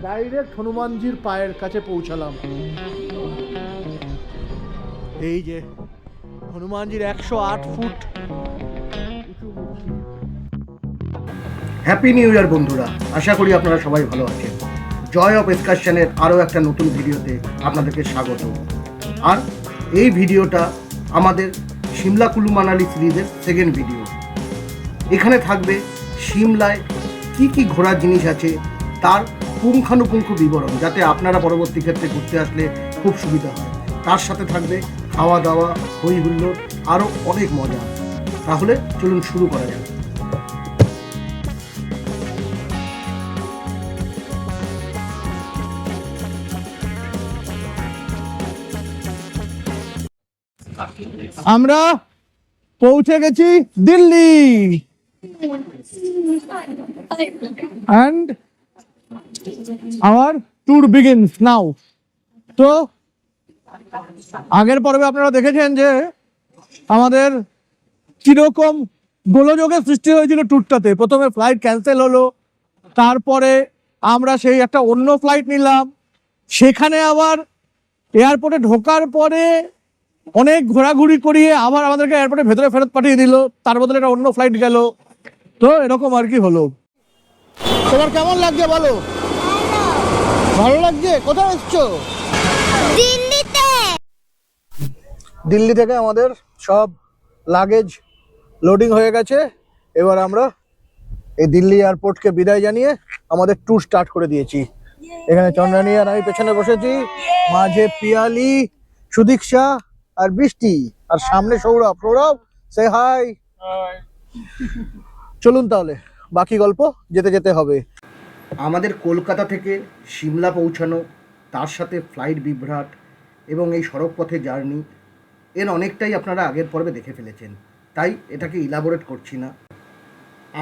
Direct হনুমানজির পায়ের কাছে পৌঁছালাম। এই যে হনুমানজির 108 ফুট উঁচু মূর্তি। হ্যাপি নিউ ইয়ার বন্ধুরা, আশা করি আপনারা সবাই ভালো আছেন। জয় অফ এক্সকারশনের আরও একটা নতুন ভিডিওতে আপনাদেরকে স্বাগত। আর এই ভিডিওটা আমাদের সিমলা কুলু মানালি সিরিজের সেকেন্ড ভিডিও। এখানে থাকবে সিমলায় কি কি ঘোরার জিনিস আছে তার পুঙ্খানুপুঙ্খ বিবরণ, যাতে আপনারা পরবর্তী ক্ষেত্রে ঘুরতে আসলে খুব সুবিধা হয়। তার সাথে থাকবে খাওয়া দাওয়া, হই হুল্লোড়, আরও অনেক মজা। তাহলে চলুন শুরু করা যাক। আমরা পৌঁছে গেছি Delhi and our tour begins now. তো আগের পর্বে আপনারা দেখেছেন যে আমাদের কিরকম গোলযোগের সৃষ্টি হয়েছিল ট্যুরটাতে। প্রথমে ফ্লাইট ক্যান্সেল হলো, তারপরে আমরা সেই একটা অন্য ফ্লাইট নিলাম, সেখানে আবার এয়ারপোর্টে ঢোকার পরে অনেক ঘোরাঘুরি করিয়ে আবার আমাদেরকে এয়ারপোর্টের ভেতরে ফেরত পাঠিয়ে দিল, তার বদলে একটা অন্য ফ্লাইট গেল। তো এরকম আর কি হলো। তোমার কেমন লাগছে বলো? ভালো লাগছে। কোথায় এসছো? দিল্লিতে। দিল্লি থেকে আমাদের সব লাগেজ লোডিং হয়ে গেছে। এবার আমরা এই দিল্লি এয়ারপোর্টকে বিদায় জানিয়ে আমাদের ট্যুর স্টার্ট করে দিয়েছি। এখানে চন্দ্রানী আর আমি পেছনে বসেছি, মাঝে পিয়ালি, সুদীক্ষা আর বৃষ্টি, আর সামনে সৌরভ। সৌরভ, সে হাই। চলুন তাহলে বাকি গল্প যেতে যেতে হবে। আমাদের কলকাতা থেকে সিমলা পৌঁছানো, তার সাথে ফ্লাইট বিভ্রাট এবং এই সড়ক পথে জার্নি, এর অনেকটাই আপনারা আগের পর্বে দেখে ফেলেছেন, তাই এটাকে ইলাবোরেট করছি না।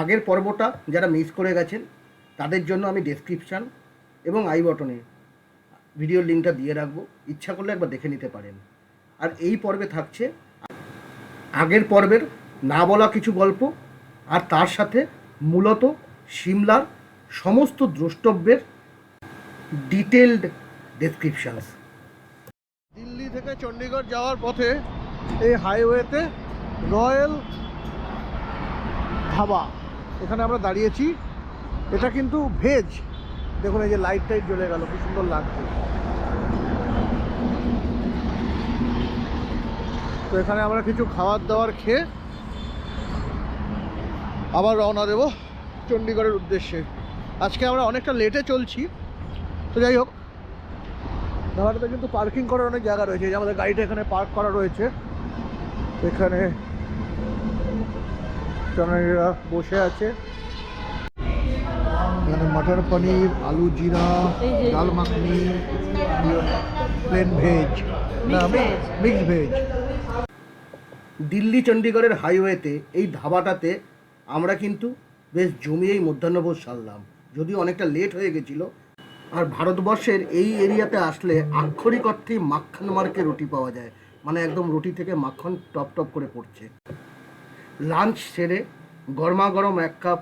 আগের পর্বটা যারা মিস করে গেছেন তাদের জন্য আমি ডেসক্রিপশান এবং আই বটনে ভিডিওর লিঙ্কটা দিয়ে রাখবো, ইচ্ছা করলে একবার দেখে নিতে পারেন। আর এই পর্বে থাকছে আগের পর্বের না বলা কিছু গল্প, আর তার সাথে মূলত সিমলার সমস্ত দ্রষ্টব্যের ডিটেলড ডেসক্রিপশনস। দিল্লি থেকে চণ্ডীগড় যাওয়ার পথে এই হাইওয়েতে রয়্যাল ধাবা, এখানে আমরা দাঁড়িয়েছি। এটা কিন্তু ভেজ। দেখুন এই যে লাইট টাইট জ্বলে গেল, খুব সুন্দর লাগছে। তো এখানে আমরা কিছু খাবার দাবার খেয়ে আবার রওনা দেব চণ্ডীগড়ের উদ্দেশ্যে। আজকে আমরা অনেকটা লেটে চলছি, তো যাই হোক, ধাবাটাতে কিন্তু পার্কিং করার অনেক জায়গা রয়েছে। যে আমাদের গাড়িটা এখানে পার্ক করা রয়েছে, এখানে জনরা বসে আছে। এখানে মটর পনির, আলু জিরা, ডাল মাখনি, প্লেন ভেজ, না মিক্স ভেজ। দিল্লি চণ্ডীগড়ের হাইওয়েতে এই ধাবাটাতে আমরা কিন্তু বেশ জমিয়েই মধ্যাহ্নভোজ সারলাম, যদিও অনেকটা লেট হয়ে গেছিলো। আর ভারতবর্ষের এই এরিয়াতে আসলে আক্ষরিক অর্থেই মাখন মার্কে রুটি পাওয়া যায়, মানে একদম রুটি থেকে মাখন টপ টপ করে পড়ছে। লাঞ্চ সেরে গরমা গরম এক কাপ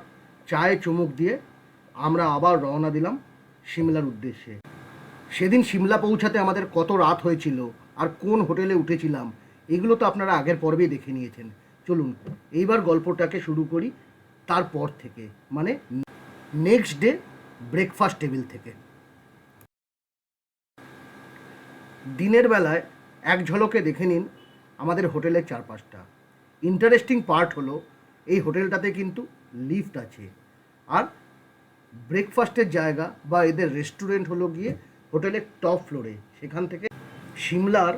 চায়ে চুমুক দিয়ে আমরা আবার রওনা দিলাম সিমলার উদ্দেশ্যে। সেদিন সিমলা পৌঁছাতে আমাদের কত রাত হয়েছিল আর কোন হোটেলে উঠেছিলাম, এগুলো তো আপনারা আগের পর্বেই দেখে নিয়েছেন। চলুন এইবার গল্পটাকে শুরু করি তারপর থেকে, মানে নেক্সট ডে ব্রেকফাস্ট টেবিল থেকে। দিনের বেলায় এক ঝলকে দেখে নিন আমাদের হোটেলের চারপাশটা। ইন্টারেস্টিং পার্ট হলো এই হোটেলটাতে কিন্তু লিফট আছে, আর ব্রেকফাস্টের জায়গা বা এদের রেস্টুরেন্ট হলো গিয়ে হোটেলের টপ ফ্লোরে। সেখান থেকে সিমলার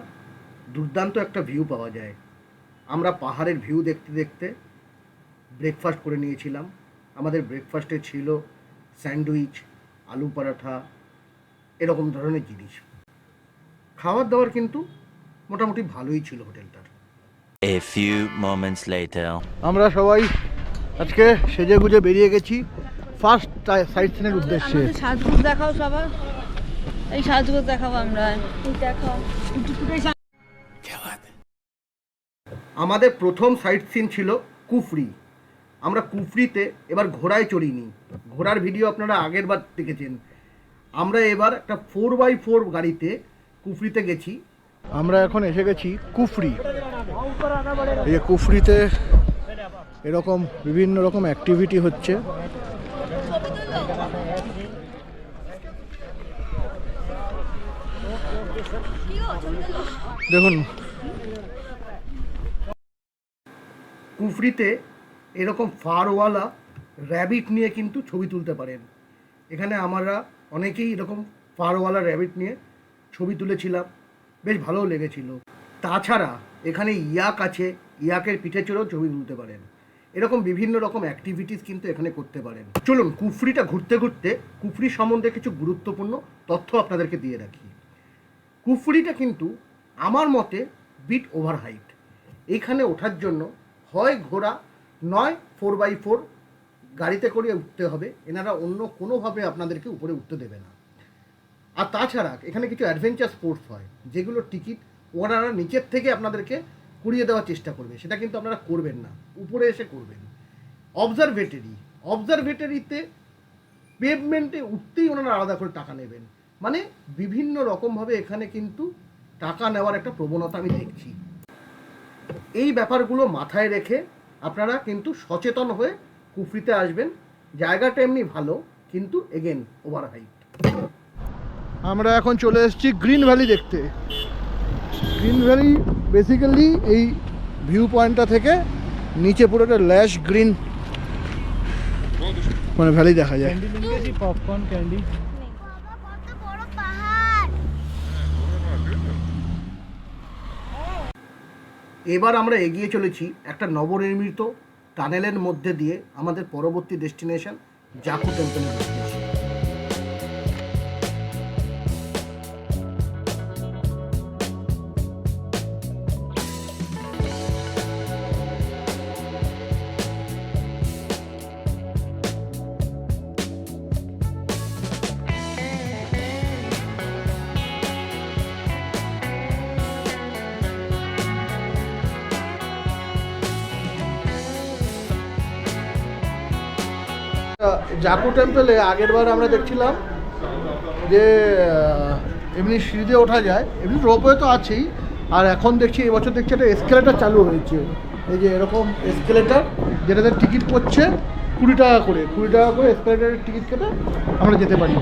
দুর্দান্ত একটা ভিউ পাওয়া যায়। আমরা পাহাড়ের ভিউ দেখতে দেখতে ব্রেকফাস্ট করে নিয়েছিলাম। আমাদের ব্রেকফাস্টে ছিল স্যান্ডউইচ, আলু পরাঠা, এরকম ধরনের জিনিস। খাবার দাবার কিন্তু মোটামুটি ভালোই ছিল হোটেলটার। A few moments later. আমরা সবাই আজকে সেজে গুজে বেরিয়ে গেছি ফার্স্ট সাইট সিনের উদ্দেশ্যে। সাজগোজ দেখাও সবার, এই সাজগোজ দেখাবো আমরা। এই দেখাও। আমাদের প্রথম সাইট সিন ছিল কুফরি। আমরা কুফরিতে এবার ঘোড়ায় চড়িনি, ঘোড়ার ভিডিও আপনারা আগের বার দেখেছেন। আমরা এবার একটা 4x4 গাড়িতে কুফরিতে গেছি। আমরা এখন এসে গেছি কুফরি। এই কুফরিতে এরকম বিভিন্ন রকম অ্যাক্টিভিটি হচ্ছে। দেখুন কুফরিতে এরকম ফারওয়ালা র্যাবিট নিয়ে কিন্তু ছবি তুলতে পারেন। এখানে আমরা অনেকেই এরকম ফারওয়ালা র্যাবিট নিয়ে ছবি তুলেছিলাম, বেশ ভালোও লেগেছিল। তাছাড়া এখানে ইয়াক আছে, ইয়াকের পিঠে চড়েও ছবি তুলতে পারেন। এরকম বিভিন্ন রকম অ্যাক্টিভিটিস কিন্তু এখানে করতে পারেন। চলুন কুফরিটা ঘুরতে ঘুরতে কুফরি সম্বন্ধে কিছু গুরুত্বপূর্ণ তথ্য আপনাদেরকে দিয়ে রাখি। কুফরিটা কিন্তু আমার মতে বিট ওভার হাইট। এখানে ওঠার জন্য হয় ঘোড়া নয় 4x4 গাড়িতে করে উঠতে হবে। এনারা অন্য কোনোভাবে আপনাদেরকে উপরে উঠতে দেবে না। আর তাছাড়া এখানে কিছু অ্যাডভেঞ্চার স্পোর্টস হয় যেগুলোর টিকিট ওনারা নিচের থেকে আপনাদেরকে কুড়িয়ে দেওয়ার চেষ্টা করবে, সেটা কিন্তু আপনারা করবেন না, উপরে এসে করবেন। অবজারভেটরিতে পেভমেন্টে উঠতেই ওনারা আলাদা করে টাকা নেবেন। মানে বিভিন্ন রকমভাবে এখানে কিন্তু টাকা নেওয়ার একটা প্রবণতা আমি দেখছি। এই ব্যাপারগুলো মাথায় রেখে আপনারা কিন্তু সচেতন হয়ে কুফরিতে আসবেন। জায়গাটা এমনি ভালো, কিন্তু এগেন ওভার হাইট। আমরা এখন চলে এসেছি গ্রিন ভ্যালি দেখতে। গ্রিন ভ্যালি বেসিক্যালি এই ভিউ পয়েন্টটা থেকে নিচে পুরোটা ল্যাশ গ্রিন মানে ভ্যালি দেখা যায়। পপকর্ন ক্যান্ডি এবার আমরা এগিয়ে চলেছি একটা নবনির্মিত টানেলের মধ্যে দিয়ে আমাদের পরবর্তী ডেস্টিনেশন জাকু টেম্পলের উদ্দেশ্যে। জাকু টেম্পলে আগেরবার আমরা দেখছিলাম যে এমনি সিঁড়িতে ওঠা যায়, এমনি রোপওয়ে তো আছেই। আর এখন দেখছি এবছর দেখছি একটা এসকেলেটার চালু হয়েছে। এই যে এরকম এসকেলেটার যেটাতে টিকিট করছে 20 টাকা করে, 20 টাকা করে এসকেলেটারের টিকিট কেটে আমরা যেতে পারি।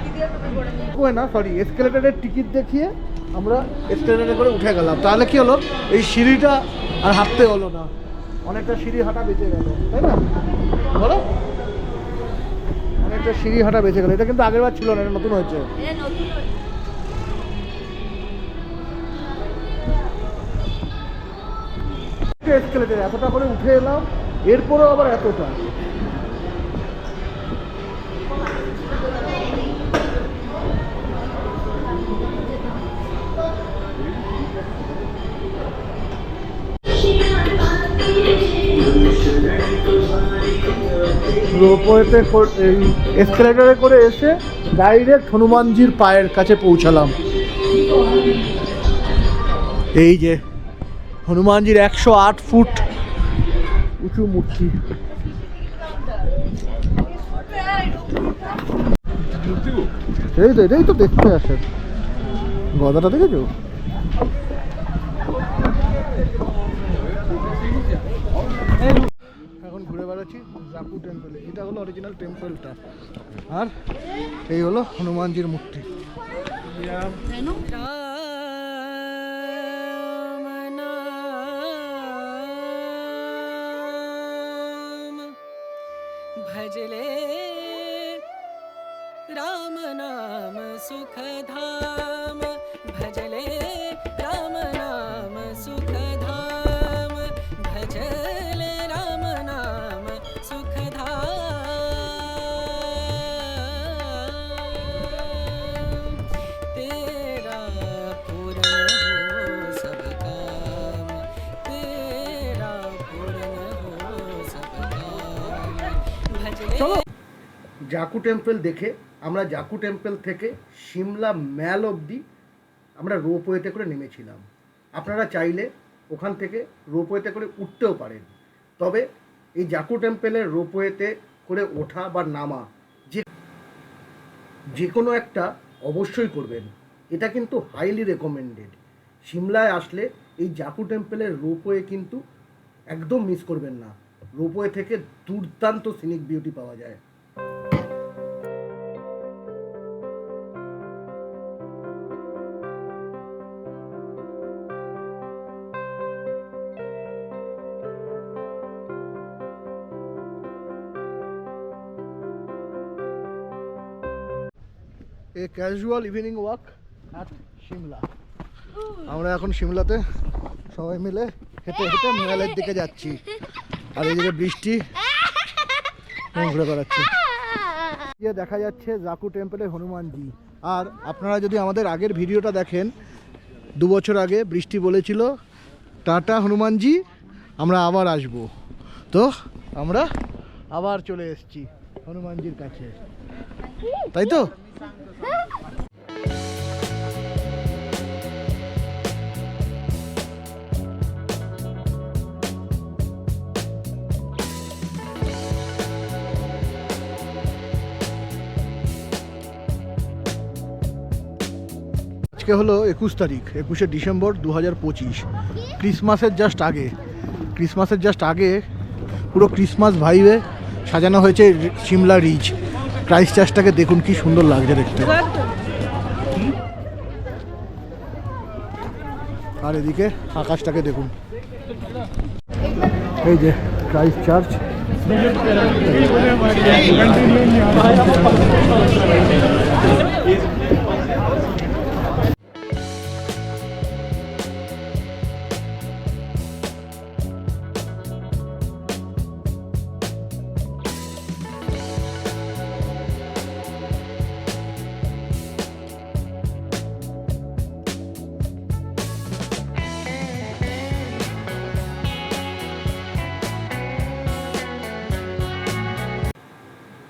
এসকেলেটারের টিকিট দেখিয়ে আমরা এসকেলেটারে করে উঠে গেলাম। তাহলে কি হলো, এই সিঁড়িটা আর হাঁটতে হলো না, অনেকটা সিঁড়ি হাঁটা বেঁচে গেল, তাই না বলো? অনেকটা সিঁড়ি হাঁটা বেঁচে গেল। এটা কিন্তু আগের বার ছিল না, এটা নতুন হয়েছে। এসকেলেটার এতটা করে উঠে এলাম, এরপরেও আবার এতটা। রোপওয়েতে এই এসকেলেটারে করে এসে ডাইরেক্ট হনুমানজির পায়ের কাছে পৌঁছালাম। এই যে হনুমানজির 108 ফুট উঁচু মূর্তি। এটাই তো দেখতে আসেন। গদাটা দেখেছো? এখন ঘুরে বেড়াচ্ছি জাকু টেম্পলে। এটা হলো অরিজিনাল টেম্পলটা, আর এই হলো হনুমানজির মূর্তি। भजले राम नाम सुख धाम, भजले राम नाम सुख धाम, भजले राम नाम सुख धाम। तेरा पूर्ण हो सब काम, तेरा पूर्ण हो सब काम, भजले। জাকু টেম্পল দেখে আমরা জাকু টেম্পল থেকে সিমলা ম্যাল অবধি আমরা রোপওয়েতে করে নেমেছিলাম। আপনারা চাইলে ওখান থেকে রোপওয়েতে করে উঠতেও পারেন। তবে এই জাকু টেম্পলের রোপওয়েতে করে ওঠা বা নামা যে কোনো একটা অবশ্যই করবেন। এটা কিন্তু হাইলি রেকমেন্ডেড। সিমলায় আসলে এই জাকু টেম্পলের রোপওয়ে কিন্তু একদম মিস করবেন না। রোপওয়ে থেকে দুর্দান্ত সিনিক বিউটি পাওয়া যায়। A casual evening walk at Shimla. আমরা এখন সিমলাতে সবাই মিলে হেঁটে হেঁটে মেলের দিকে যাচ্ছি, আর এইদিকে বৃষ্টি ঘুরে বেড়াচ্ছে। দেখা যাচ্ছে জাকু টেম্পলের হনুমানজি। আর আপনারা যদি আমাদের আগের ভিডিওটা দেখেন, 2 বছর আগে বৃষ্টি বলেছিল টাটা হনুমানজি, আমরা আবার আসব। তো আমরা আবার চলে এসেছি হনুমানজির কাছে, তাই তো? আজকে হলো 21 তারিখ, 21শে ডিসেম্বর 2025, ক্রিসমাসের জাস্ট আগে পুরো ক্রিসমাস ভাইবে সাজানো হয়েছে সিমলা রিজ। ক্রাইস্ট চার্চটাকে দেখুন কি সুন্দর লাগছে দেখতে। আর এদিকে আকাশটাকে দেখুন, এই যে ক্রাইস্ট চার্চ।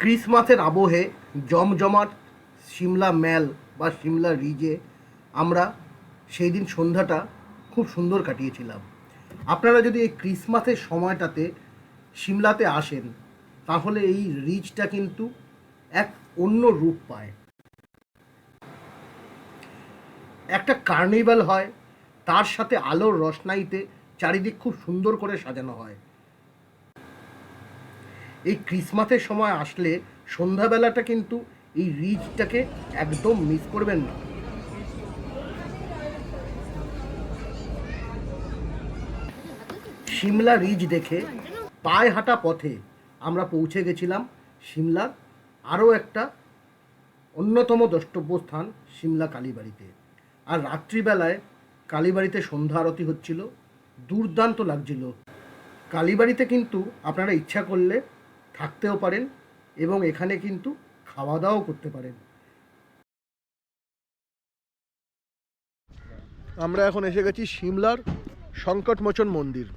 ক্রিসমাসের আবহে জমজমাট সিমলা ম্যাল বা সিমলা রিজে আমরা সেই দিন সন্ধ্যাটা খুব সুন্দর কাটিয়েছিলাম। আপনারা যদি এই ক্রিসমাসের সময়টাতে সিমলাতে আসেন, তাহলে এই রিজটা কিন্তু এক অন্য রূপ পায়। একটা কার্নিভাল হয়, তার সাথে আলোর রোশনাইতে চারিদিক খুব সুন্দর করে সাজানো হয়। এই ক্রিসমাসের সময় আসলে সন্ধ্যাবেলাটা কিন্তু এই রিজটাকে একদম মিস করবেন না। সিমলা রিজ দেখে পায়ে হাঁটা পথে আমরা পৌঁছে গেছিলাম সিমলার আরও একটা অন্যতম দ্রষ্টব্য স্থান সিমলা কালীবাড়িতে। আর রাত্রিবেলায় কালীবাড়িতে সন্ধ্যা আরতি হচ্ছিল, দুর্দান্ত লাগছিল। কালীবাড়িতে কিন্তু আপনারা ইচ্ছা করলে থাকতেও পারেন এবং এখানে কিন্তু খাওয়া দাওয়াও করতে পারেন। আমরা এখন এসে গেছি সিমলার সংকটমোচন মন্দির।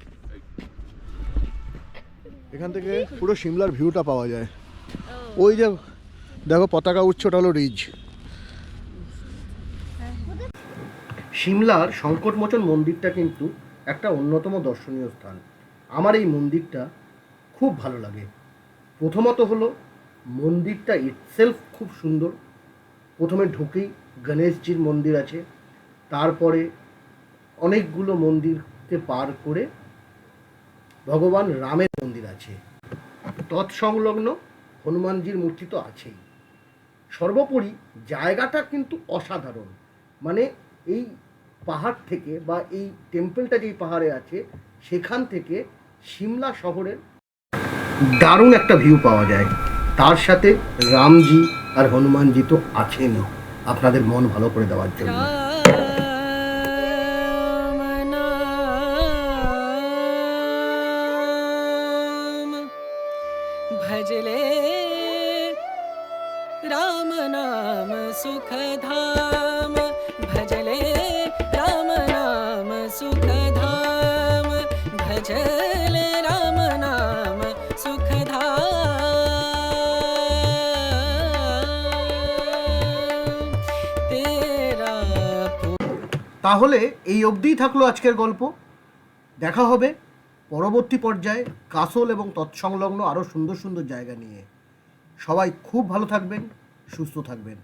এখান থেকে পুরো সিমলার ভিউটা পাওয়া যায়। ওই যে দেখো পতাকা উঠছে, ওটা হলো রিজ। সিমলার সংকটমোচন মন্দিরটা কিন্তু একটা অন্যতম দর্শনীয় স্থান। আমার এই মন্দিরটা খুব ভালো লাগে। প্রথমত হলো মন্দিরটা ইটসেলফ খুব সুন্দর। প্রথমে ঢুকেই গণেশজির মন্দির আছে, তারপরে অনেকগুলো মন্দিরকে পার করে ভগবান রামের মন্দির আছে, তৎসংলগ্ন হনুমানজির মূর্তি তো আছেই। সর্বোপরি জায়গাটা কিন্তু অসাধারণ। মানে এই পাহাড় থেকে বা এই টেম্পলটা যেই পাহাড়ে আছে, সেখান থেকে সিমলা শহরের দারুণ একটা ভিউ পাওয়া যায়। তার সাথে রামজি আর হনুমানজি তো আছেনই আপনাদের মন ভালো করে দেওয়ার জন্য। भजले राम नाम सुख धाम, भजले राम नाम सुख धाम, भजले राम नाम सुख धाम तेरा। তাহলে এই অবধিই থাকলো আজকের গল্প। দেখা হবে পরবর্তী পর্যায়ে কাসল এবং তৎসংলগ্ন আরও সুন্দর সুন্দর জায়গা নিয়ে। সবাই খুব ভালো থাকবেন, সুস্থ থাকবেন।